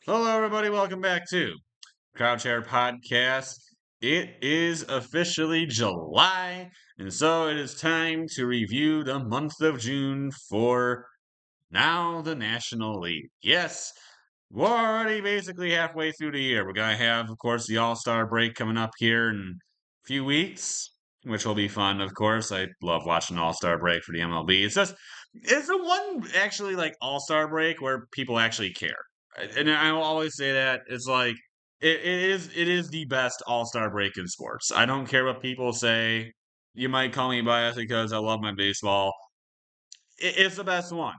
Hello, everybody. Welcome back to Crowdshare Podcast. It is officially July, and so it is time to review the month of June for now the National League. Yes, we're already basically halfway through the year. We're going to have, of course, the All-Star break coming up here in a few weeks, which will be fun, of course. I love watching All-Star break for the MLB. It's the one actually like All-Star break where people actually care. And I will always say that it's like it is the best All-Star break in sports. I don't care what people say. You might call me biased because I love my baseball. It's the best one.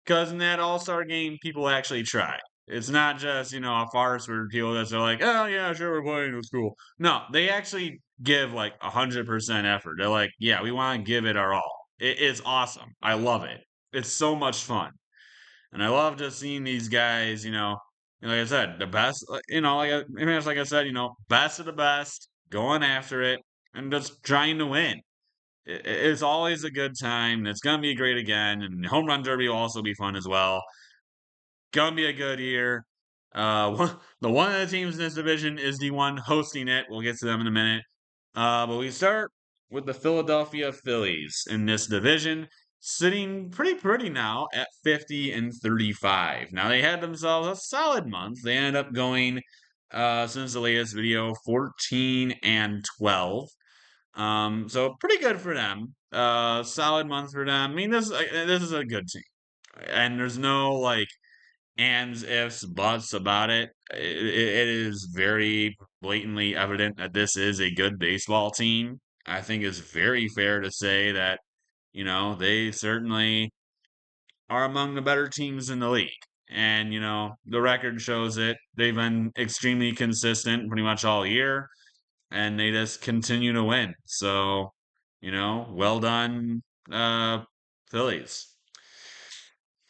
Because in that All Star game, people actually try. It's not just, a farce where people that are like, oh, yeah, sure, we're playing, it's cool. No, they actually give like 100% effort. They're like, yeah, we want to give it our all. It's awesome. I love it. It's so much fun. And I love just seeing these guys, like I said, the best, like I said, best of the best, going after it and just trying to win. It's always a good time. And it's going to be great again. And Home Run Derby will also be fun as well. Gonna be a good year. One of the teams in this division is the one hosting it. We'll get to them in a minute. But we start with the Philadelphia Phillies in this division, sitting pretty now at 50 and 35. Now they had themselves a solid month. They ended up going since the latest video 14 and 12. So pretty good for them. Solid month for them. I mean, this is a good team, and there's no like ands, ifs, buts about it. It is very blatantly evident that this is a good baseball team. I think it's very fair to say that, they certainly are among the better teams in the league. And, the record shows it. They've been extremely consistent pretty much all year, and they just continue to win. So, well done, Phillies.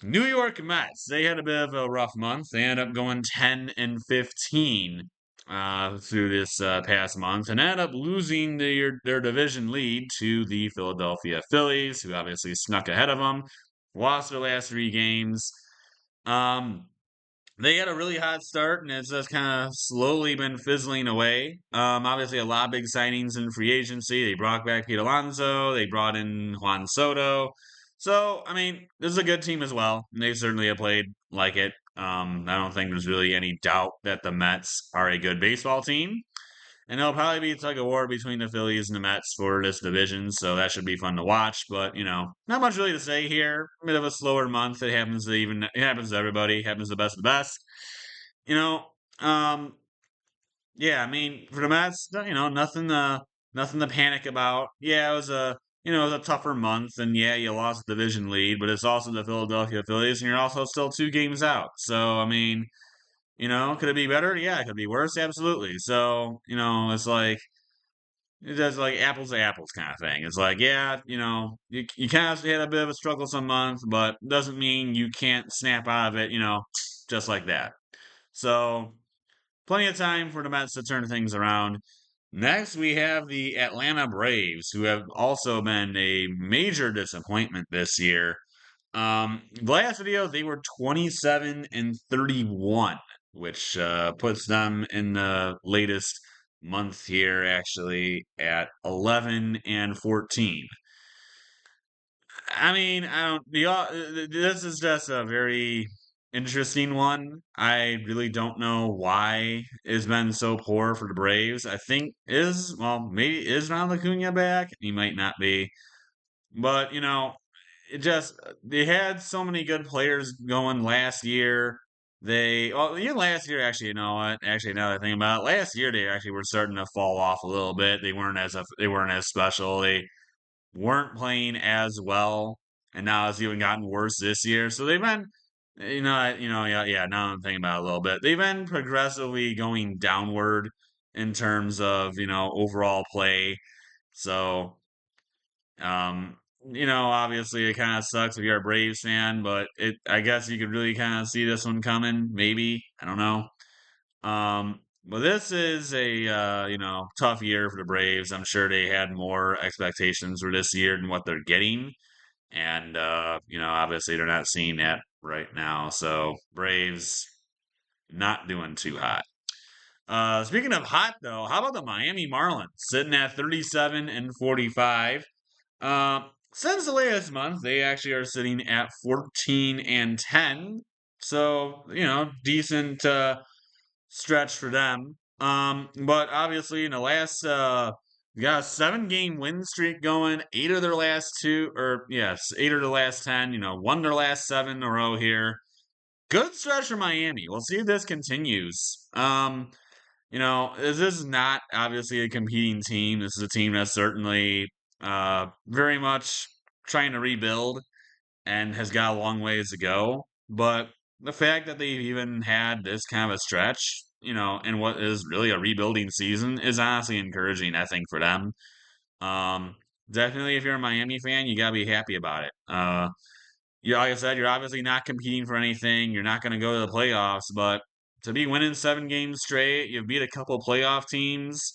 New York Mets, they had a bit of a rough month. They ended up going 10 and 15 through this past month and ended up losing their division lead to the Philadelphia Phillies, who obviously snuck ahead of them, lost their last three games. Um, they had a really hot start, and it's just kind of slowly been fizzling away. Obviously, a lot of big signings in free agency. They brought back Pete Alonso. They brought in Juan Soto. So, I mean, this is a good team as well. And they certainly have played like it. I don't think there's really any doubt that the Mets are a good baseball team. And it'll probably be a tug of war between the Phillies and the Mets for this division, so that should be fun to watch. But not much really to say here. A bit of a slower month. It happens to everybody. It happens to the best of the best. You know, um, yeah. I mean, for the Mets, nothing to panic about. Yeah, it was a tougher month, and yeah, you lost the division lead, but it's also the Philadelphia Phillies, and you're also still two games out. So, I mean, could it be better? Yeah, it could be worse. Absolutely. So, it's like it's just like apples to apples kind of thing. It's like, yeah, you kind of had a bit of a struggle some month, but doesn't mean you can't snap out of it, just like that. So, plenty of time for the Mets to turn things around. Next, we have the Atlanta Braves, who have also been a major disappointment this year. The last video, they were 27 and 31, which puts them in the latest month here, actually, at 11 and 14. I mean, I don't. This is just a very interesting one. I really don't know why it's been so poor for the Braves. I think maybe is Ron Acuna back? He might not be, but it just they had so many good players going last year. Even last year, actually, you know what? Actually, now that I think about it, last year they actually were starting to fall off a little bit. They weren't as special. They weren't playing as well, and now it's even gotten worse this year. So they've been, yeah. Now I'm thinking about it a little bit. They've been progressively going downward in terms of overall play. So, um, obviously it kind of sucks if you're a Braves fan, but I guess you could really kind of see this one coming. Maybe I don't know. But this is a tough year for the Braves. I'm sure they had more expectations for this year than what they're getting, and obviously they're not seeing that right now. So Braves, not doing too hot. Speaking of hot, though, how about the Miami Marlins sitting at 37 and 45? Since the latest month, they actually are sitting at 14 and 10. So, decent stretch for them. But obviously in the last we got a 7 game win streak going, 8 of the last 10, won their last 7 in a row here. Good stretch for Miami. We'll see if this continues. This is not obviously a competing team. This is a team that's certainly very much trying to rebuild and has got a long ways to go. But the fact that they've even had this kind of a stretch, in what is really a rebuilding season is honestly encouraging, I think, for them. Um, Definitely if you're a Miami fan, you gotta be happy about it. Like I said, you're obviously not competing for anything. You're not going to go to the playoffs, but to be winning 7 games straight, you've beat a couple playoff teams,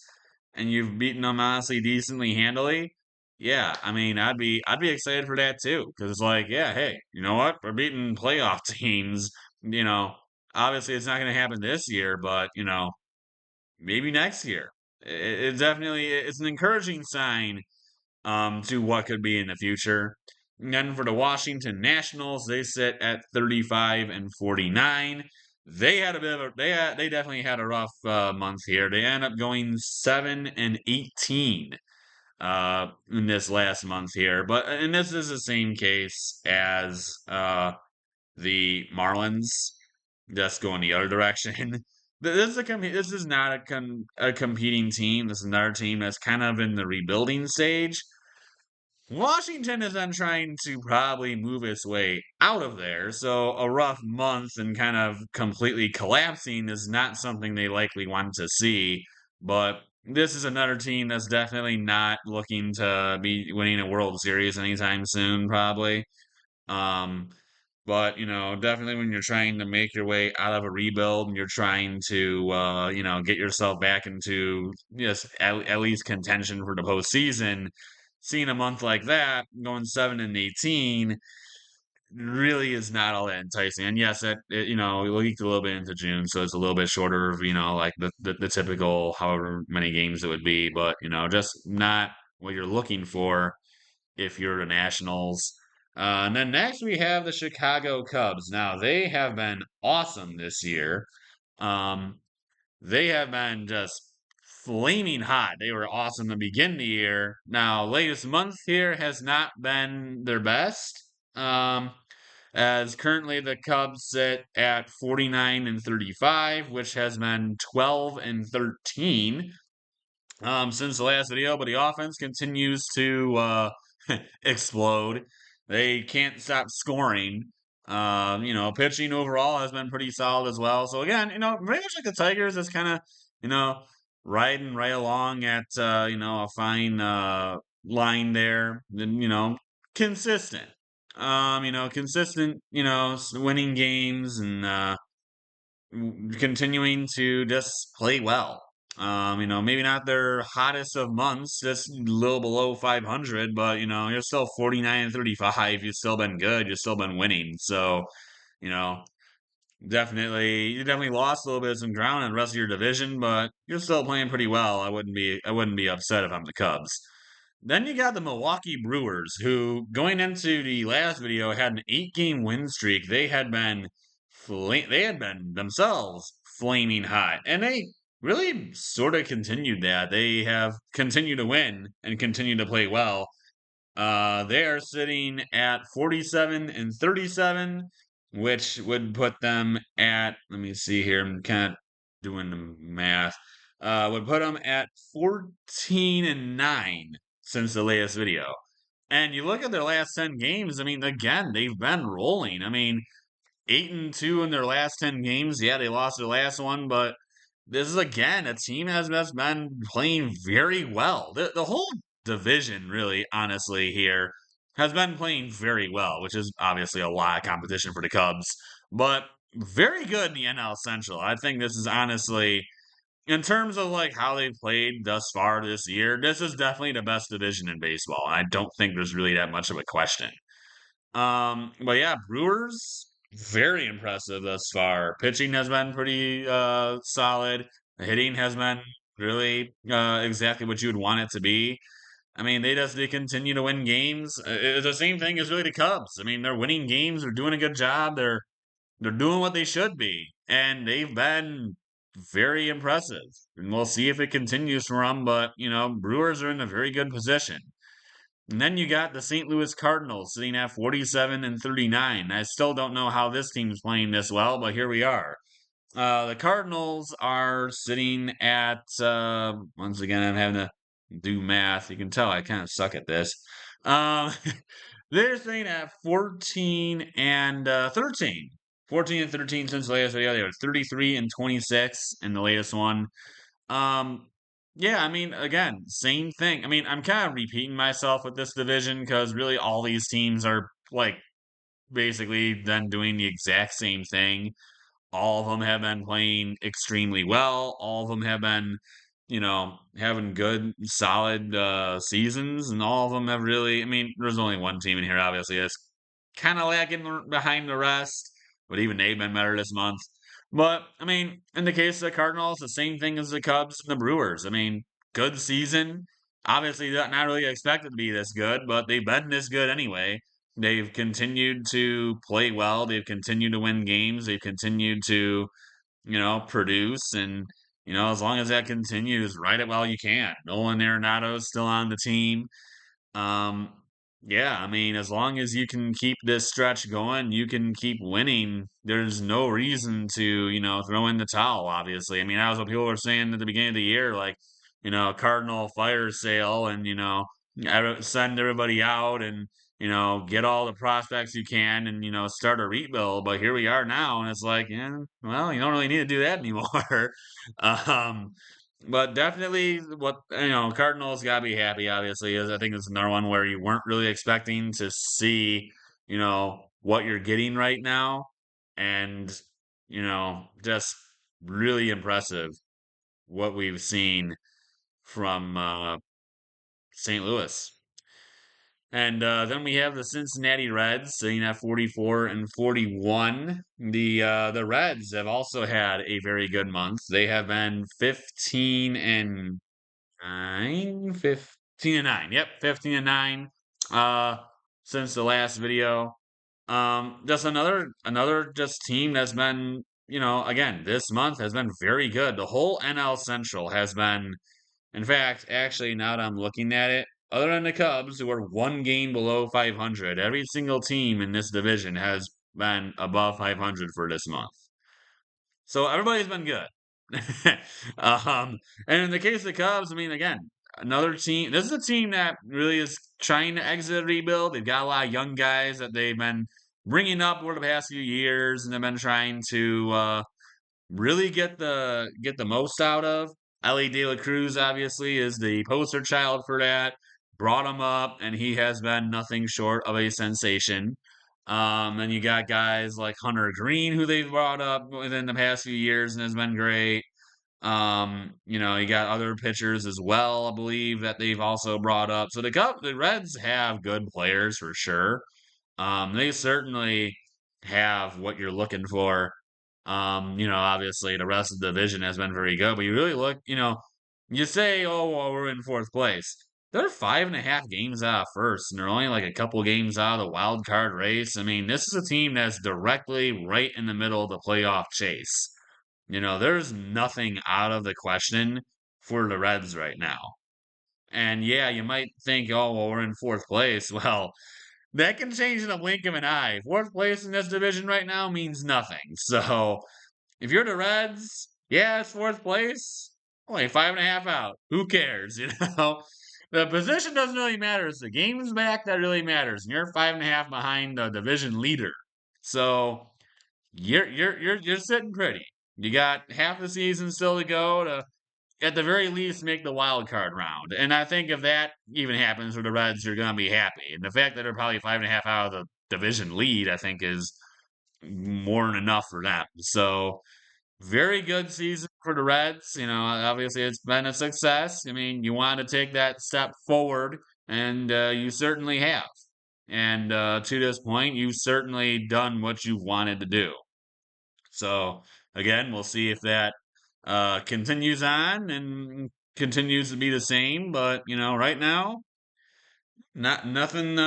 and you've beaten them honestly decently handily. Yeah, I mean, I'd be excited for that too, because it's like, yeah, hey, you know what? We're beating playoff teams. You know, Obviously it's not going to happen this year, but maybe next year. It definitely it's an encouraging sign to what could be in the future. And then for the Washington Nationals, they sit at 35 and 49. They had a bit of a they definitely had a rough month here. They end up going 7 and 18 in this last month here. And this is the same case as the Marlins, just going the other direction. This is not a competing team. This is another team that's kind of in the rebuilding stage. Washington is then trying to probably move its way out of there, so a rough month and kind of completely collapsing is not something they likely want to see. But this is another team that's definitely not looking to be winning a World Series anytime soon, probably. Um, but definitely when you're trying to make your way out of a rebuild and you're trying to get yourself back into at least contention for the postseason, seeing a month like that going 7 and 18 really is not all that enticing. And yes, we leaked a little bit into June, so it's a little bit shorter of like the typical however many games it would be, but just not what you're looking for if you're the Nationals. And then next we have the Chicago Cubs. Now they have been awesome this year. Um, they have been just flaming hot. They were awesome to begin the year. Now, latest month here has not been their best. As currently the Cubs sit at 49 and 35, which has been 12 and 13 since the last video, but the offense continues to explode. They can't stop scoring. Pitching overall has been pretty solid as well. So again, pretty much like the Tigers, it's kind of, you know, riding right along at a fine line there. Then, consistent. Consistent, winning games and continuing to just play well. Maybe not their hottest of months, just a little below 500, but you're still 49 and 35. You've still been good. You've still been winning. So, you know, you definitely lost a little bit of some ground in the rest of your division, but you're still playing pretty well. I wouldn't be upset if I'm the Cubs. Then you got the Milwaukee Brewers, who going into the last video had an 8 game win streak. They had been themselves flaming hot, and they really sort of continued that. They have continued to win and continue to play well. They are sitting at 47 and 37, which would put them at, let me see here, I'm kind of doing the math, would put them at 14 and 9 since the latest video. And you look at their last 10 games, I mean, again, they've been rolling. I mean, 8 and 2 in their last 10 games. Yeah, they lost their last one, but this is again a team that's been playing very well. The whole division, really, honestly, here has been playing very well, which is obviously a lot of competition for the Cubs, but very good in the NL Central. I think this is honestly, in terms of like how they've played thus far this year, this is definitely the best division in baseball. I don't think there's really that much of a question. But yeah, Brewers. very impressive thus far. Pitching has been pretty solid. The hitting has been really exactly what you would want it to be. I mean, they continue to win games. It's the same thing as really the Cubs. I mean, they're winning games. They're doing a good job. They're doing what they should be, and they've been very impressive. And we'll see if it continues for them. But Brewers are in a very good position. And then you got the St. Louis Cardinals sitting at 47 and 39. I still don't know how this team's playing this well, but here we are. The Cardinals are sitting at, once again, I'm having to do math. You can tell I kind of suck at this. Um, they're sitting at 14 and 13. 14 and 13 since the latest video. They were 33 and 26 in the latest one. Um, yeah, I mean, again, same thing. I mean, I'm kind of repeating myself with this division because really all these teams are like basically then doing the exact same thing. All of them have been playing extremely well. All of them have been, having good, solid seasons, and all of them have really. I mean, there's only one team in here, obviously, that's kind of lagging behind the rest, but even they've been better this month. But I mean, in the case of the Cardinals, the same thing as the Cubs and the Brewers. I mean, good season. Obviously, not really expected to be this good, but they've been this good anyway. They've continued to play well. They've continued to win games. They've continued to, produce. And, as long as that continues, ride it while you can. Nolan Arenado's still on the team. Um, yeah, I mean, as long as you can keep this stretch going, you can keep winning. There's no reason to, throw in the towel, obviously. I mean, that was what people were saying at the beginning of the year, like, Cardinal fire sale and, send everybody out and, get all the prospects you can and, start a rebuild. But here we are now, and it's like, yeah, well, you don't really need to do that anymore. um, but definitely, what Cardinals gotta be happy. Obviously, is I think it's another one where you weren't really expecting to see, what you're getting right now, and just really impressive what we've seen from St. Louis. And then we have the Cincinnati Reds sitting at 44 and 41. The Reds have also had a very good month. They have been 15 and 9, 15 and 9. Yep, 15 and 9 uh since the last video. Just another just team that's been, again, this month has been very good. The whole NL Central has been, in fact, actually, now that I'm looking at it, other than the Cubs, who are one game below 500, every single team in this division has been above 500 for this month. So everybody's been good. And in the case of the Cubs, I mean, again, another team. This is a team that really is trying to exit a rebuild. They've got a lot of young guys that they've been bringing up over the past few years, and they've been trying to really get the most out of. Ellie De La Cruz obviously is the poster child for that. Brought him up, and he has been nothing short of a sensation. And you got guys like Hunter Green, who they've brought up within the past few years and has been great. You got other pitchers as well, I believe, that they've also brought up. So the Reds have good players for sure. They certainly have what you're looking for. Obviously the rest of the division has been very good, but you really look, you say, oh, well, we're in fourth place. They're 5.5 games out of first, and they're only like a couple games out of the wild card race. I mean, this is a team that's directly right in the middle of the playoff chase. There's nothing out of the question for the Reds right now. And yeah, you might think, oh, well, we're in fourth place. Well, that can change in a blink of an eye. Fourth place in this division right now means nothing. So if you're the Reds, yeah, it's fourth place. Only 5.5 out. Who cares? The position doesn't really matter. It's the games back that really matters. And you're 5.5 behind the division leader. So you're sitting pretty. You got half the season still to go to, at the very least, make the wild card round. And I think if that even happens for the Reds, you're gonna be happy. And the fact that they're probably 5.5 out of the division lead, I think, is more than enough for them. So very good season for the Reds. Obviously it's been a success. I mean, you want to take that step forward, and you certainly have. And to this point, you've certainly done what you wanted to do. So again, we'll see if that continues on and continues to be the same. But right now, not nothing.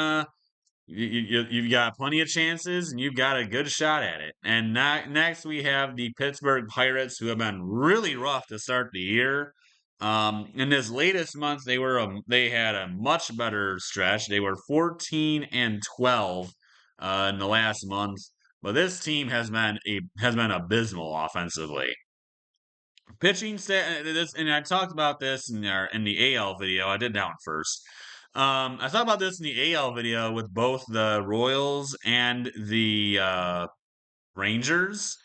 You've got plenty of chances, and you've got a good shot at it. And next, we have the Pittsburgh Pirates, who have been really rough to start the year. In this latest month, they had a much better stretch. They were 14-12 in the last month, but this team has been abysmal offensively. Pitching stat this, and I talked about this in the AL video. I did that one first. I talked about this in the AL video with both the Royals and the Rangers.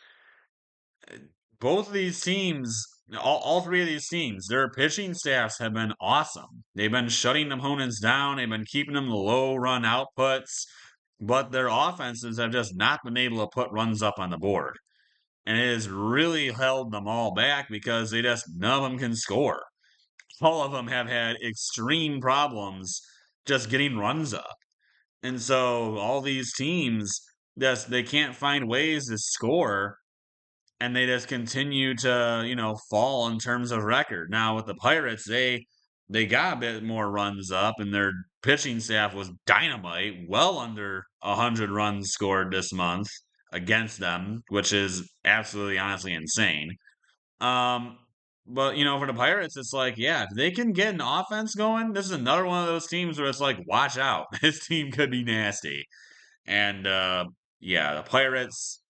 Both of these teams, all three of these teams, their pitching staffs have been awesome. They've been shutting opponents down. They've been keeping them to low run outputs, but their offenses have just not been able to put runs up on the board. And it has really held them all back because none of them can score. All of them have had extreme problems just getting runs up. And so all these teams they can't find ways to score, and they just continue to, fall in terms of record. Now with the Pirates, they got a bit more runs up, and their pitching staff was dynamite, well under 100 runs scored this month against them, which is absolutely honestly insane. Um, but for the Pirates, it's like, yeah, if they can get an offense going, this is another one of those teams where it's like, watch out, this team could be nasty. And yeah, the Pirates,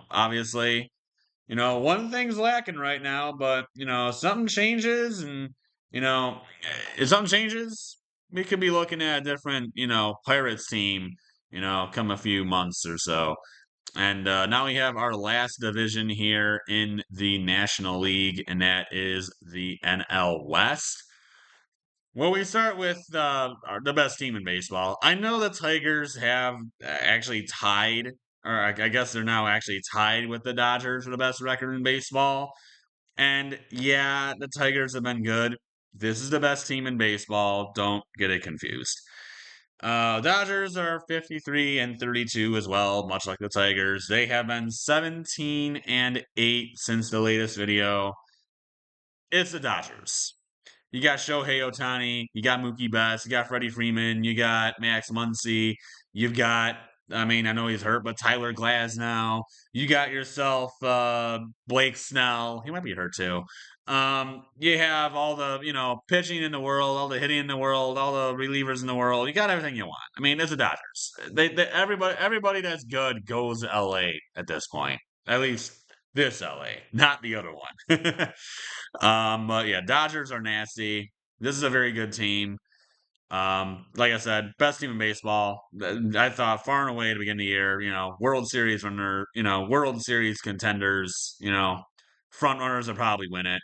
obviously, one thing's lacking right now, but something changes, and if something changes, we could be looking at a different, Pirates team, come a few months or so. And now we have our last division here in the National League, and that is the NL West. Well, we start with the best team in baseball. I know the Tigers have actually tied, or I guess they're now actually tied with the Dodgers for the best record in baseball. And yeah, the Tigers have been good. This is the best team in baseball. Don't get it confused. Dodgers are 53-32 as well, much like the Tigers. They have been 17-8 since the latest video. It's the Dodgers. You got Shohei Ohtani, you got Mookie Betts, you got Freddie Freeman, you got Max Muncy, you've got, I mean, I know he's hurt, but Tyler Glass now. You got yourself Blake Snell. He might be hurt too. You have all the, pitching in the world, all the hitting in the world, all the relievers in the world. You got everything you want. I mean, it's the Dodgers. Everybody that's good goes to LA at this point. At least this LA, not the other one. But yeah, Dodgers are nasty. This is a very good team. Like I said, best team in baseball. I thought far and away at the beginning of the year, World Series runner, World Series contenders, front runners will probably win it.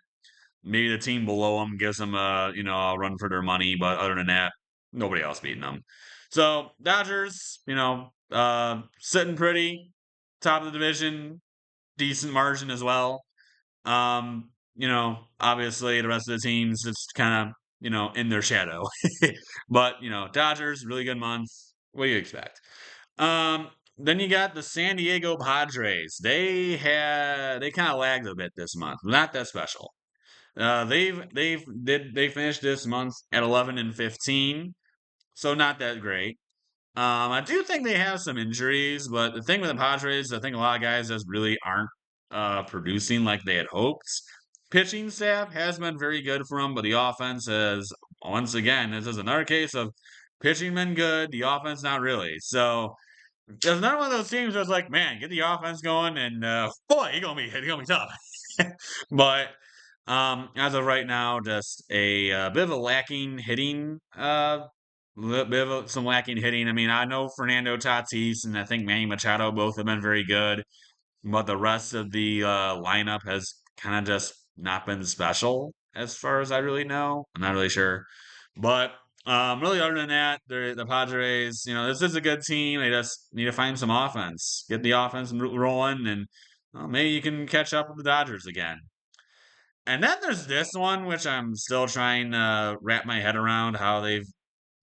Maybe the team below them gives them a run for their money, but other than that, nobody else beating them. So Dodgers, sitting pretty, top of the division, decent margin as well. Obviously the rest of the teams just kind of, in their shadow. But, Dodgers, really good month. What do you expect? Then you got the San Diego Padres. They kind of lagged a bit this month. Not that special. They finished this month at 11-15, so not that great. I do think they have some injuries, but the thing with the Padres, I think a lot of guys just really aren't producing like they had hoped. Pitching staff has been very good for them, but the offense has, once again, this is another case of pitching been good, the offense not really. So there's another one of those teams that's like, man, get the offense going, and boy, it's gonna be tough. But as of right now, just a bit of a lacking hitting. Some lacking hitting. I mean, I know Fernando Tatis and I think Manny Machado both have been very good, but the rest of the lineup has kind of just not been special as far as I really know. I'm not really sure, but really other than that, the Padres, this is a good team. They just need to find some offense, get the offense rolling, and well, maybe you can catch up with the Dodgers again. And then there's this one, which I'm still trying to wrap my head around how they've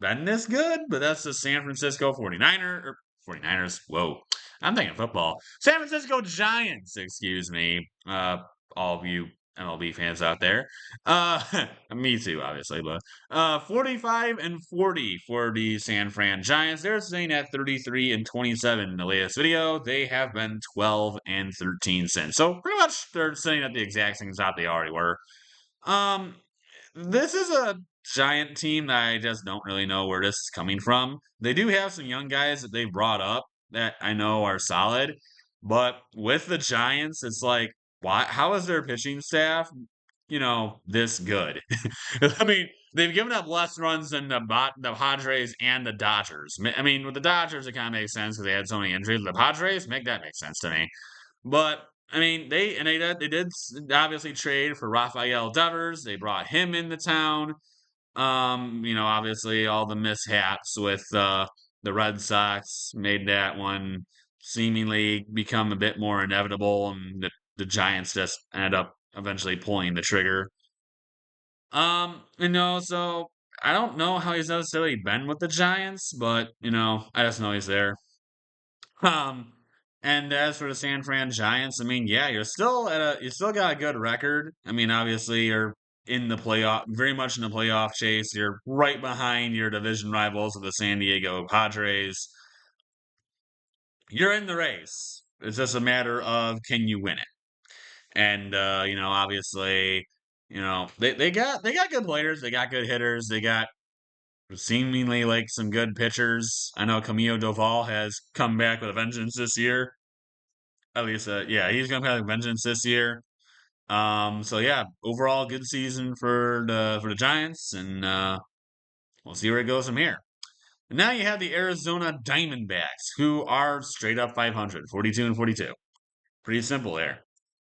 been this good, but that's the San Francisco 49ers. Whoa. I'm thinking football. San Francisco Giants, excuse me. All of you MLB fans out there. Uh Me too, obviously, but 45 and 40 for the San Fran Giants. They're sitting at 33 and 27 in the latest video. They have been 12 and 13 since. So pretty much they're sitting at the exact same spot they already were. Um, this is a giant team that I just don't really know where this is coming from. They do have some young guys that they brought up that I know are solid, but with the Giants, it's like, why? How is their pitching staff, this good? I mean, they've given up less runs than the Padres and the Dodgers. I mean, with the Dodgers, it kind of makes sense because they had so many injuries. The Padres make that make sense to me. But I mean, they did obviously trade for Rafael Devers. They brought him into town. Obviously all the mishaps with the Red Sox made that one seemingly become a bit more inevitable, and the Giants just ended up eventually pulling the trigger. So I don't know how he's necessarily been with the Giants, but I just know he's there. Um, and as for the San Fran Giants, I mean, yeah, you still got a good record. I mean, obviously you're in the playoff, very much in the playoff chase. You're right behind your division rivals of the San Diego Padres. You're in the race. It's just a matter of can you win it? And obviously, they got good players, they got good hitters, they got seemingly like some good pitchers. I know Camilo Doval has come back with a vengeance this year. At least, yeah, he's gonna have vengeance this year. So yeah, overall good season for the Giants, and we'll see where it goes from here. And now you have the Arizona Diamondbacks, who are straight up 500, 42 and 42. Pretty simple there.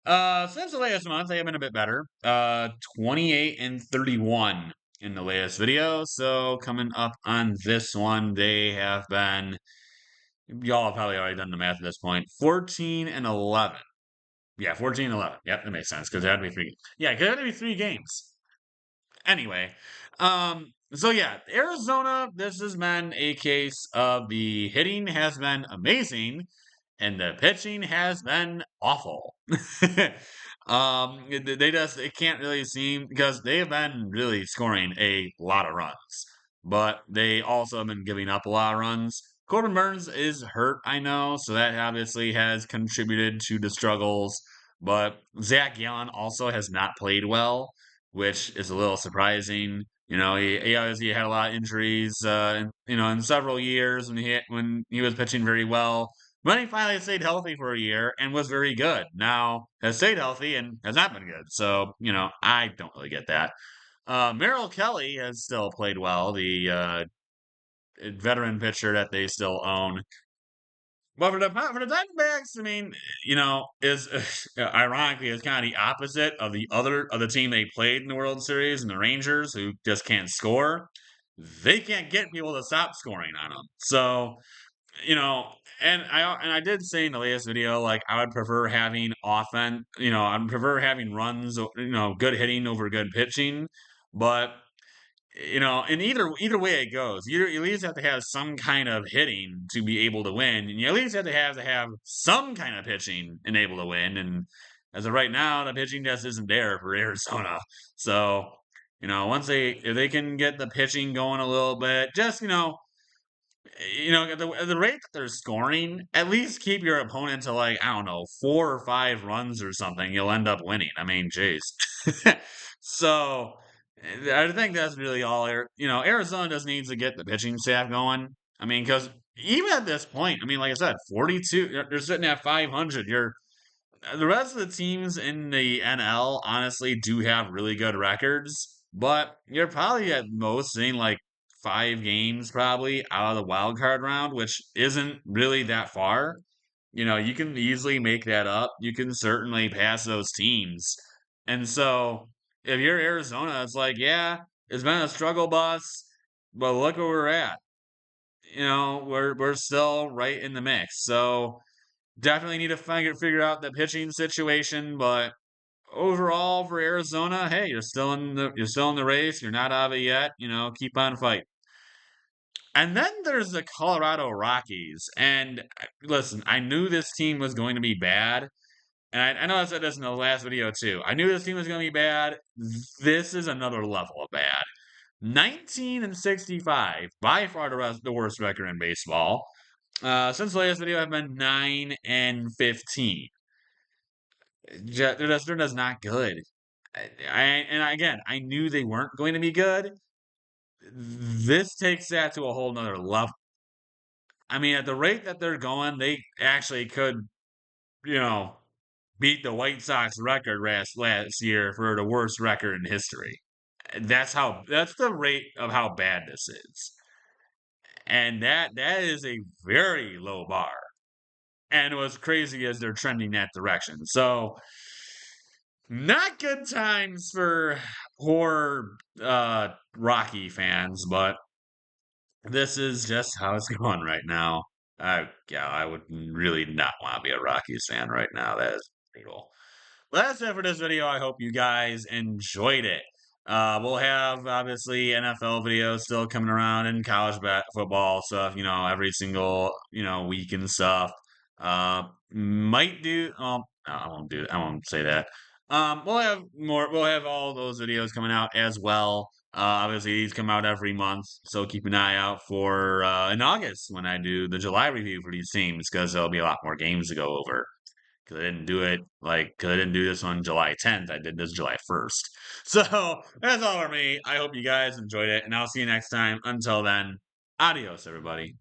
Since the latest month, they have been a bit better. 28 and 31 in the latest video. So coming up on this one, they have been. Y'all have probably already done the math at this point. 14 and 11. Yeah, 14 and 11. Yep, that makes sense because there had to be three. Yeah, because there had to be three games. Anyway, so yeah, Arizona, this has been a case of the hitting has been amazing and the pitching has been awful. It can't really seem because they have been really scoring a lot of runs, but they also have been giving up a lot of runs. Corbin Burns is hurt, I know, so that obviously has contributed to the struggles. But Zach Gallen also has not played well, which is a little surprising. He obviously had a lot of injuries, in several years when he was pitching very well. But he finally stayed healthy for a year and was very good. Now has stayed healthy and has not been good. So, I don't really get that. Merrill Kelly has still played well, the veteran pitcher that they still own. But for the Diamondbacks, I mean, is ironically is kind of the opposite of the team they played in the World Series and the Rangers, who just can't score. They can't get people to stop scoring on them. So you know, and I did say in the latest video, like I would prefer having offense, I'd prefer having runs, good hitting over good pitching. But in either way it goes, you at least have to have some kind of hitting to be able to win, and you at least have to have some kind of pitching and able to win. And as of right now, the pitching just isn't there for Arizona. So, once if they can get the pitching going a little bit, just at the rate that they're scoring, at least keep your opponent to like, I don't know, 4 or 5 runs or something. You'll end up winning. I mean, jeez. So I think that's really all. Arizona just needs to get the pitching staff going. I mean, because even at this point, I mean, like I said, 42, they're sitting at 500. The rest of the teams in the NL honestly do have really good records, but you're probably at most seeing like 5 games probably out of the wild card round, which isn't really that far. You can easily make that up. You can certainly pass those teams. And so if you're Arizona, it's like, yeah, it's been a struggle bus, but look where we're at. We're still right in the mix. So definitely need to figure out the pitching situation, but overall for Arizona, hey, you're still in the race. You're not out of it yet. Keep on fighting. And then there's the Colorado Rockies. And listen, I knew this team was going to be bad. And I know I said this in the last video too. I knew this team was going to be bad. This is another level of bad. 19-65, by far the worst record in baseball. Since the latest video, I've been 9-15. They're just not good. And again, I knew they weren't going to be good. This takes that to a whole nother level. I mean, at the rate that they're going, they actually could, you know, beat the White Sox record last year for the worst record in history. That's the rate of how bad this is. And that is a very low bar. And what's crazy is they're trending that direction. So not good times for poor Rocky fans, but this is just how it's going right now. I would really not want to be a Rockies fan right now. That is brutal. Well, that's it for this video. I hope you guys enjoyed it. We'll have obviously NFL videos still coming around and football stuff, every single, week and stuff. Might do, no, I won't say that. We'll have all those videos coming out as well. Obviously these come out every month, so keep an eye out for, in August when I do the July review for these teams, because there'll be a lot more games to go over. Because I didn't do this on July 10th. I did this July 1st. So that's all for me. I hope you guys enjoyed it, and I'll see you next time. Until then, adios, everybody.